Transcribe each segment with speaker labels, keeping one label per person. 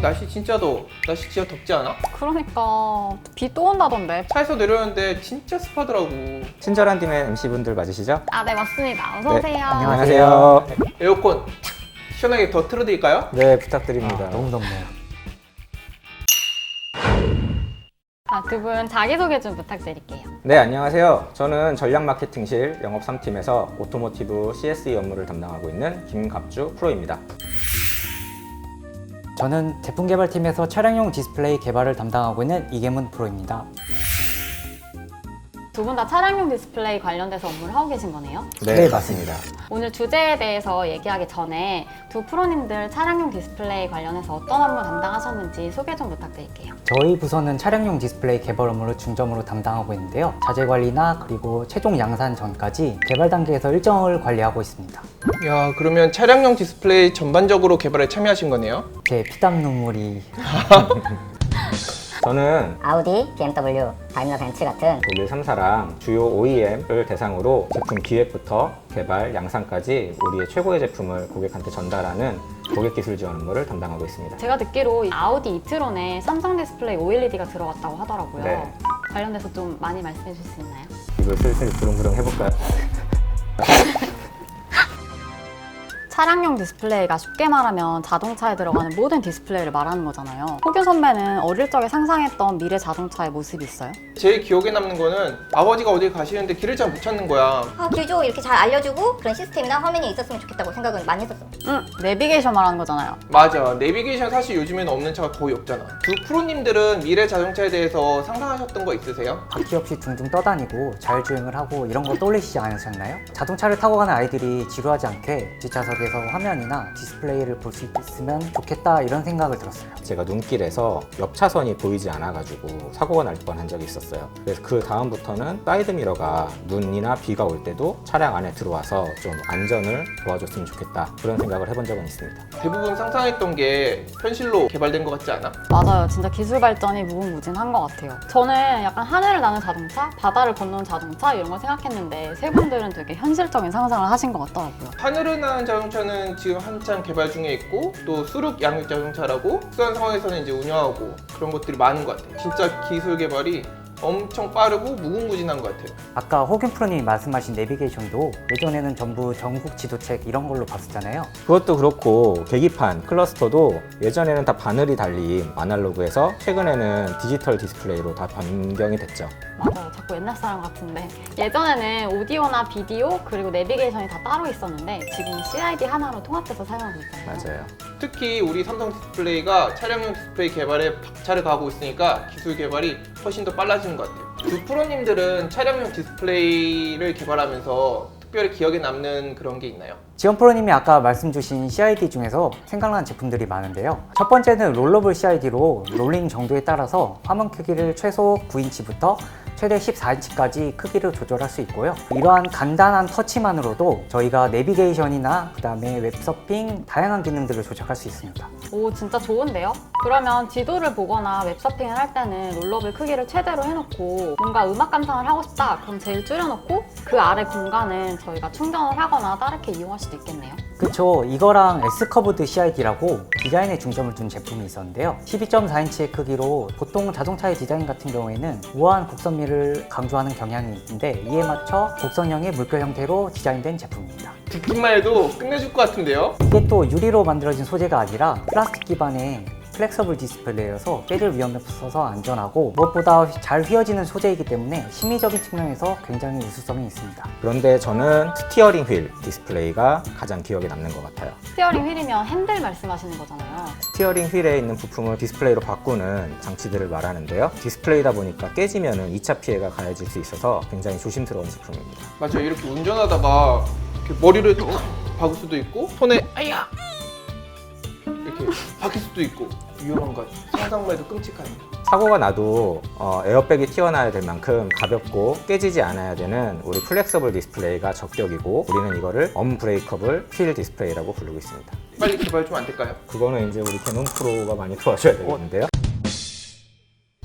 Speaker 1: 날씨 진짜 더워. 날씨 진짜 덥지 않아?
Speaker 2: 그러니까 비 또 온다던데.
Speaker 1: 차에서 내렸는데 진짜 습하더라고.
Speaker 3: 친절한 팀의 MC분들 맞으시죠?
Speaker 2: 아, 네, 맞습니다. 어서 오세요.
Speaker 3: 안녕하세요.
Speaker 1: 에어컨 시원하게 더 틀어드릴까요?
Speaker 3: 네, 부탁드립니다.
Speaker 4: 너무 덥네요.
Speaker 2: 아, 두 분 자기소개 좀 부탁드릴게요.
Speaker 3: 네, 안녕하세요. 저는 전략마케팅실 영업 3팀에서 오토모티브 CSE 업무를 담당하고 있는 김갑주 프로입니다.
Speaker 4: 저는 제품 개발팀에서 차량용 디스플레이 개발을 담당하고 있는 이계문 프로입니다.
Speaker 2: 두 분 다 차량용 디스플레이 관련돼서 업무를 하고 계신 거네요?
Speaker 4: 네, 맞습니다.
Speaker 2: 오늘 주제에 대해서 얘기하기 전에 두 프로님들 차량용 디스플레이 관련해서 어떤 업무 담당하셨는지 소개 좀 부탁드릴게요.
Speaker 4: 저희 부서는 차량용 디스플레이 개발 업무를 중점으로 담당하고 있는데요. 자재 관리나 그리고 최종 양산 전까지 개발 단계에서 일정을 관리하고 있습니다.
Speaker 1: 야, 그러면 차량용 디스플레이 전반적으로 개발에 참여하신 거네요?
Speaker 4: 제 피땀 눈물이
Speaker 3: 저는
Speaker 5: 아우디, BMW, 다임러 벤츠 같은
Speaker 3: 독일 3사랑 주요 OEM을 대상으로 제품 기획부터 개발, 양산까지 우리의 최고의 제품을 고객한테 전달하는 고객 기술 지원 업무를 담당하고 있습니다.
Speaker 2: 제가 듣기로 아우디 이트론에 삼성 디스플레이 OLED가 들어갔다고 하더라고요.
Speaker 3: 네.
Speaker 2: 관련돼서 좀 많이 말씀해 주실 수 있나요?
Speaker 3: 이걸 슬슬 부릉부릉 해볼까요?
Speaker 2: 차량용 디스플레이가 쉽게 말하면 자동차에 들어가는 모든 디스플레이를 말하는 거잖아요. 호규 선배는 어릴 적에 상상했던 미래 자동차의 모습이 있어요?
Speaker 1: 제일 기억에 남는 거는 아버지가 어디 가시는데 길을 잘 못 찾는 거야.
Speaker 5: 길 좀 이렇게 잘 알려주고 그런 시스템이나 화면이 있었으면 좋겠다고 생각은 많이 했었어.
Speaker 2: 응, 내비게이션 말하는 거잖아요.
Speaker 1: 맞아. 내비게이션 사실 요즘에는 없는 차가 거의 없잖아. 두 프로님들은 미래 자동차에 대해서 상상하셨던 거 있으세요?
Speaker 4: 바퀴 없이 둥둥 떠다니고 자율주행을 하고 이런 거 떠올리시지 않으셨나요? 자동차를 타고 가는 아이들이 지루하지 않게 뒷좌석에서 화면이나 디스플레이를 볼 수 있으면 좋겠다 이런 생각을 들었어요.
Speaker 3: 제가 눈길에서 옆 차선이 보이지 않아가지고 사고가 날 뻔한 적이 있었어요. 그래서 그 다음부터는 사이드미러가 눈이나 비가 올 때도 차량 안에 들어와서 좀 안전을 도와줬으면 좋겠다 그런 생각을 해본 적은 있습니다.
Speaker 1: 대부분 상상했던 게 현실로 개발된 것 같지 않아?
Speaker 2: 맞아요. 진짜 기술 발전이 무궁무진한 것 같아요. 저는 약간 하늘을 나는 자동차, 바다를 건너는 자동차 이런 걸 생각했는데 세 분들은 되게 현실적인 상상을 하신 것 같더라고요.
Speaker 1: 하늘을 나는 자동차는 지금 한창 개발 중에 있고 또 수륙 양육 자동차라고 특수한 상황에서는 이제 운영하고 그런 것들이 많은 것 같아요. 진짜 기술 개발이 엄청 빠르고 무궁무진한 것 같아요.
Speaker 4: 아까 호균 프로님이 말씀하신 내비게이션도 예전에는 전부 전국 지도책 이런 걸로 봤었잖아요.
Speaker 3: 그것도 그렇고 계기판, 클러스터도 예전에는 다 바늘이 달린 아날로그에서 최근에는 디지털 디스플레이로 다 변경이 됐죠.
Speaker 2: 맞아요. 자꾸 옛날 사람 같은데 예전에는 오디오나 비디오 그리고 내비게이션이 다 따로 있었는데 지금 CID 하나로 통합돼서 사용하고 있잖아요.
Speaker 3: 맞아요.
Speaker 1: 특히 우리 삼성 디스플레이가 차량용 디스플레이 개발에 박차를 가하고 있으니까 기술 개발이 훨씬 더 빨라지는 것 같아요. 두 프로님들은 차량용 디스플레이를 개발하면서 특별히 기억에 남는 그런 게 있나요?
Speaker 4: 지원 프로님이 아까 말씀 주신 CID 중에서 생각나는 제품들이 많은데요. 첫 번째는 롤러블 CID로 롤링 정도에 따라서 화면 크기를 최소 9인치부터 최대 14인치까지 크기를 조절할 수 있고요. 이러한 간단한 터치만으로도 저희가 내비게이션이나 그 다음에 웹서핑 다양한 기능들을 조작할 수 있습니다.
Speaker 2: 오, 진짜 좋은데요? 그러면 지도를 보거나 웹서핑을 할 때는 롤러블 크기를 최대로 해놓고 뭔가 음악 감상을 하고 싶다 그럼 제일 줄여놓고 그 아래 공간은 저희가 충전을 하거나 다르게 이용할 수도 있겠네요.
Speaker 4: 그쵸. 이거랑 S커브드 CID라고 디자인에 중점을 둔 제품이 있었는데요. 12.4인치의 크기로 보통 자동차의 디자인 같은 경우에는 우아한 곡선미를 강조하는 경향이 있는데 이에 맞춰 곡선형의 물결 형태로 디자인된 제품입니다.
Speaker 1: 듣기만 해도 끝내줄 것 같은데요?
Speaker 4: 이게 또 유리로 만들어진 소재가 아니라 플라스틱 기반의 플렉서블 디스플레이여서 깨질 위험이 없어서 안전하고 무엇보다 잘 휘어지는 소재이기 때문에 심미적인 측면에서 굉장히 우수성이 있습니다.
Speaker 3: 그런데 저는 스티어링 휠 디스플레이가 가장 기억에 남는 것 같아요.
Speaker 2: 스티어링 휠이면 핸들 말씀하시는 거잖아요.
Speaker 3: 스티어링 휠에 있는 부품을 디스플레이로 바꾸는 장치들을 말하는데요. 디스플레이다 보니까 깨지면 2차 피해가 가해질 수 있어서 굉장히 조심스러운 제품입니다.
Speaker 1: 맞아요. 이렇게 운전하다가 이렇게 머리를 탁 박을 수도 있고 손에 아야! 이렇게 박힐 수도 있고 위험한 것 같아요. 상상만 해도 끔찍하네요.
Speaker 3: 사고가 나도 에어백이 튀어나와야 될 만큼 가볍고 깨지지 않아야 되는 우리 플렉서블 디스플레이가 적격이고 우리는 이거를 언브레이커블 휠 디스플레이라고 부르고 있습니다.
Speaker 1: 빨리 개발 좀 안 될까요?
Speaker 3: 그거는 이제 우리 개논 프로가 많이 도와줘야 되겠는데요.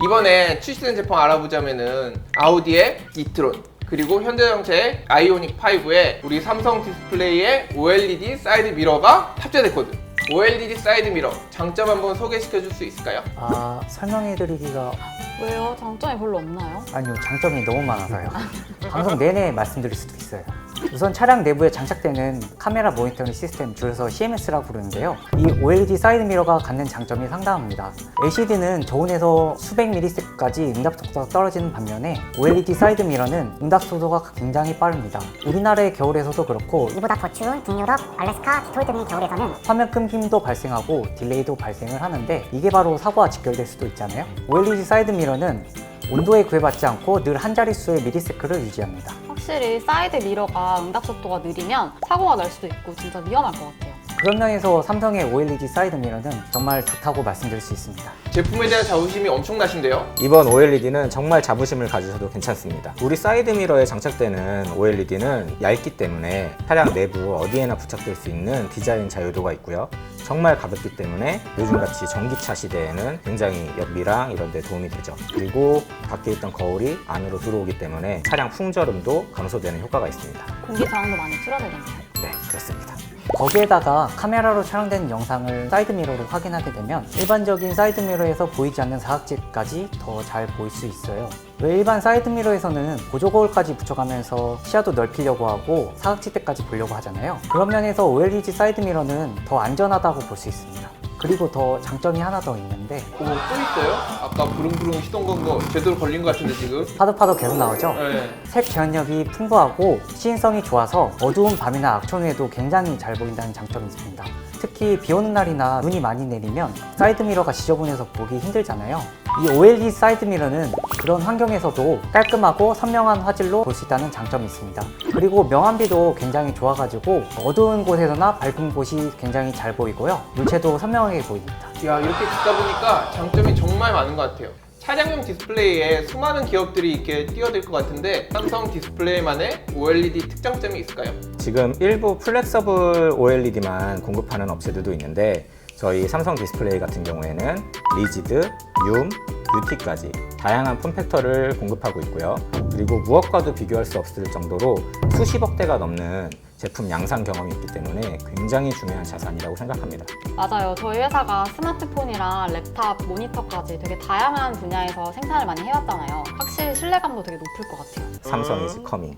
Speaker 1: 이번에 출시된 제품 알아보자면은 아우디의 이트론 그리고 현대자동차의 아이오닉 5에 우리 삼성 디스플레이의 OLED 사이드 미러가 탑재됐거든. OLED 사이드 미러 장점 한번 소개시켜 줄 수 있을까요?
Speaker 4: 설명해드리기가
Speaker 2: 왜요? 장점이 별로 없나요?
Speaker 4: 아니요, 장점이 너무 많아서요. 방송 내내 말씀드릴 수도 있어요. 우선 차량 내부에 장착되는 카메라 모니터링 시스템, 줄여서 CMS라고 부르는데요. 이 OLED 사이드 미러가 갖는 장점이 상당합니다. LCD는 저온에서 수백 미리세컨까지 응답 속도가 떨어지는 반면에 OLED 사이드 미러는 응답 속도가 굉장히 빠릅니다. 우리나라의 겨울에서도 그렇고
Speaker 6: 이보다 더 추운 북유럽, 알래스카, 디톨트 등 겨울에서는
Speaker 4: 화면 끊김도 발생하고 딜레이도 발생을 하는데 이게 바로 사고와 직결될 수도 있잖아요. OLED 사이드 미러는 온도에 구애받지 않고 늘 한 자릿수의 미리세컨을 유지합니다.
Speaker 2: 확실히 사이드 미러가 응답 속도가 느리면 사고가 날 수도 있고 진짜 위험할 것 같아요.
Speaker 4: 그런 면에서 삼성의 OLED 사이드 미러는 정말 좋다고 말씀드릴 수 있습니다.
Speaker 1: 제품에 대한 자부심이 엄청나신데요?
Speaker 3: 이번 OLED는 정말 자부심을 가지셔도 괜찮습니다. 우리 사이드 미러에 장착되는 OLED는 얇기 때문에 차량 내부 어디에나 부착될 수 있는 디자인 자유도가 있고요. 정말 가볍기 때문에 요즘같이 전기차 시대에는 굉장히 연비랑 이런 데 도움이 되죠. 그리고 밖에 있던 거울이 안으로 들어오기 때문에 차량 풍절음도 감소되는 효과가 있습니다.
Speaker 2: 공기 저항도 많이 줄어들겠네요.
Speaker 3: 네, 그렇습니다.
Speaker 4: 거기에다가 카메라로 촬영된 영상을 사이드 미러로 확인하게 되면 일반적인 사이드 미러에서 보이지 않는 사각지까지 더 잘 보일 수 있어요. 왜 일반 사이드 미러에서는 보조 거울까지 붙여가면서 시야도 넓히려고 하고 사각지대까지 보려고 하잖아요. 그런 면에서 OLED 사이드 미러는 더 안전하다고 볼 수 있습니다. 그리고 더 장점이 하나 더 있는데
Speaker 1: 또 있어요? 아까 부릉부릉 시동 건 거 제대로 걸린 것 같은데 지금?
Speaker 4: 파도 계속 나오죠?
Speaker 1: 네.
Speaker 4: 색 재현력이 풍부하고 시인성이 좋아서 어두운 밤이나 악천후에도 굉장히 잘 보인다는 장점이 있습니다. 특히 비 오는 날이나 눈이 많이 내리면 사이드 미러가 지저분해서 보기 힘들잖아요. 이 OLED 사이드 미러는 그런 환경에서도 깔끔하고 선명한 화질로 볼 수 있다는 장점이 있습니다. 그리고 명암비도 굉장히 좋아가지고 어두운 곳에서나 밝은 곳이 굉장히 잘 보이고요. 물체도 선명하게 보입니다.
Speaker 1: 야, 이렇게 듣다 보니까 장점이 정말 많은 것 같아요. 차량용 디스플레이에 수많은 기업들이 이렇게 뛰어들 것 같은데 삼성 디스플레이만의 OLED 특장점이 있을까요?
Speaker 3: 지금 일부 플렉서블 OLED만 공급하는 업체들도 있는데 저희 삼성 디스플레이 같은 경우에는 리지드, UT까지 다양한 폼팩터를 공급하고 있고요. 그리고 무엇과도 비교할 수 없을 정도로 수십억 대가 넘는 제품 양산 경험이 있기 때문에 굉장히 중요한 자산이라고 생각합니다.
Speaker 2: 맞아요. 저희 회사가 스마트폰이랑 랩탑, 모니터까지 되게 다양한 분야에서 생산을 많이 해왔잖아요. 확실히 신뢰감도 되게 높을 것 같아요.
Speaker 3: 삼성 is coming.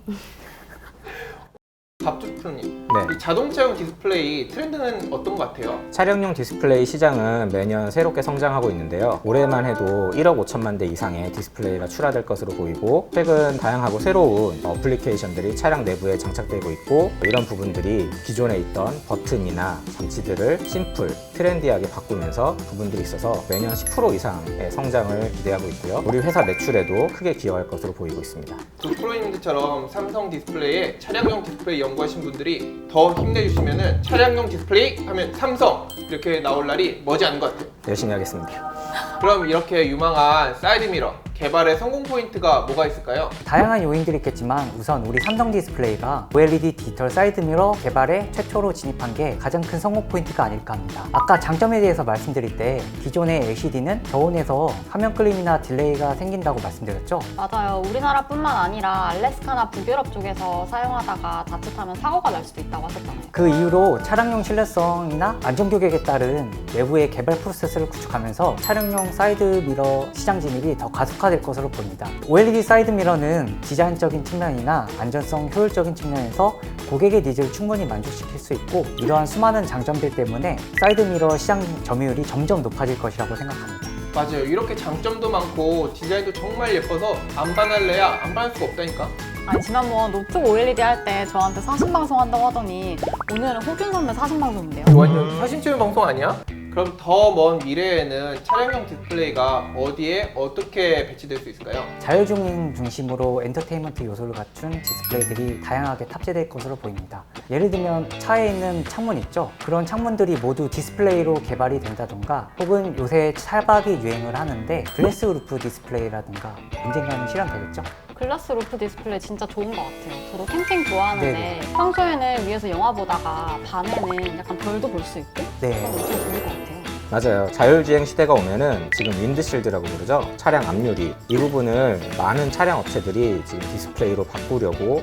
Speaker 1: 밥주프로님,
Speaker 3: 네.
Speaker 1: 이 자동차용 디스플레이 트렌드는 어떤 것 같아요?
Speaker 3: 차량용 디스플레이 시장은 매년 새롭게 성장하고 있는데요. 올해만 해도 1억 5천만 대 이상의 디스플레이가 출하될 것으로 보이고 최근 다양하고 새로운 어플리케이션들이 차량 내부에 장착되고 있고 이런 부분들이 기존에 있던 버튼이나 장치들을 심플, 트렌디하게 바꾸면서 부분들이 있어서 매년 10% 이상의 성장을 기대하고 있고요. 우리 회사 매출에도 크게 기여할 것으로 보이고 있습니다.
Speaker 1: 두 프로님들처럼 삼성 디스플레이에 차량용 디스플레이 연구하신 분들이 더 힘내주시면은 차량용 디스플레이 하면 삼성 이렇게 나올 날이 머지않은 것 같아요.
Speaker 3: 열심히 하겠습니다.
Speaker 1: 그럼 이렇게 유망한 사이드 미러 개발의 성공 포인트가 뭐가 있을까요?
Speaker 4: 다양한 요인들이 있겠지만 우선 우리 삼성 디스플레이가 OLED 디지털 사이드 미러 개발에 최초로 진입한 게 가장 큰 성공 포인트가 아닐까 합니다. 아까 장점에 대해서 말씀드릴 때 기존의 LCD는 저온에서 화면 끌림이나 딜레이가 생긴다고 말씀드렸죠.
Speaker 2: 맞아요. 우리나라뿐만 아니라 알래스카나 북유럽 쪽에서 사용하다가 자칫하면 사고가 날 수도 있다고 하셨잖아요.
Speaker 4: 그 이후로 차량용 신뢰성이나 안전 규격에 따른 내부의 개발 프로세스를 구축하면서 차량용 사이드 미러 시장 진입이 더 가속화될 것으로 보입니다. OLED 사이드 미러는 디자인적인 측면이나 안전성, 효율적인 측면에서 고객의 니즈를 충분히 만족시킬 수 있고 이러한 수많은 장점들 때문에 사이드 미러 시장 점유율이 점점 높아질 것이라고 생각합니다.
Speaker 1: 맞아요. 이렇게 장점도 많고 디자인도 정말 예뻐서 안 반할래야 안 반할 수가 없다니까.
Speaker 2: 아니 지난번 노트북 OLED 할 때 저한테 사신방송 한다고 하더니 오늘은 호균 선배 사신방송인데요.
Speaker 1: 완전 사진 찍는 방송 아니야? 그럼 더 먼 미래에는 차량용 디스플레이가 어디에 어떻게 배치될 수 있을까요?
Speaker 4: 자율주행 중심으로 엔터테인먼트 요소를 갖춘 디스플레이들이 다양하게 탑재될 것으로 보입니다. 예를 들면 차에 있는 창문 있죠? 그런 창문들이 모두 디스플레이로 개발이 된다던가 혹은 요새 차박이 유행을 하는데 글래스 루프 디스플레이라든가 언젠가는 실현되겠죠?
Speaker 2: 글라스 루프 디스플레이 진짜 좋은 것 같아요. 저도 캠핑 좋아하는데
Speaker 4: 네네.
Speaker 2: 평소에는 위에서 영화 보다가 밤에는 약간 별도 볼 수 있고
Speaker 4: 네.
Speaker 2: 엄청 좋을 것 같아요.
Speaker 3: 맞아요. 자율주행 시대가 오면은 지금 윈드실드라고 부르죠. 차량 앞유리. 이 부분을 많은 차량 업체들이 지금 디스플레이로 바꾸려고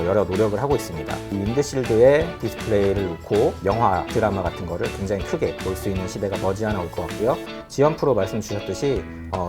Speaker 3: 여러 노력을 하고 있습니다. 이 윈드실드에 디스플레이를 놓고 영화, 드라마 같은 거를 굉장히 크게 볼 수 있는 시대가 머지않아 올 것 같고요. 지연 프로 말씀 주셨듯이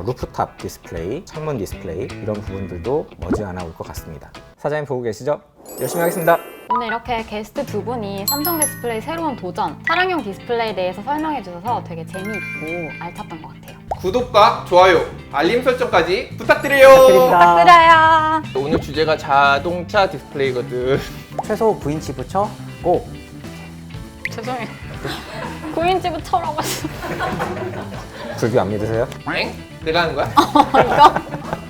Speaker 3: 루프탑 디스플레이, 창문 디스플레이 이런 부분들도 머지않아 올 것 같습니다. 사장님 보고 계시죠? 열심히 하겠습니다.
Speaker 2: 오늘 이렇게 게스트 두 분이 삼성 디스플레이 새로운 도전, 차량용 디스플레이에 대해서 설명해 주셔서 되게 재미있고 알찼던 것 같아요.
Speaker 1: 구독과 좋아요, 알림 설정까지 부탁드려요.
Speaker 4: 부탁드립니다.
Speaker 2: 부탁드려요.
Speaker 1: 오늘 주제가 자동차 디스플레이거든.
Speaker 4: 최소 9인치 붙여고
Speaker 2: 죄송해요. 9인치 쳐라고 했어.
Speaker 3: 불교 안 믿으세요?
Speaker 1: 엥? 내가 하는 거야?
Speaker 2: 이거?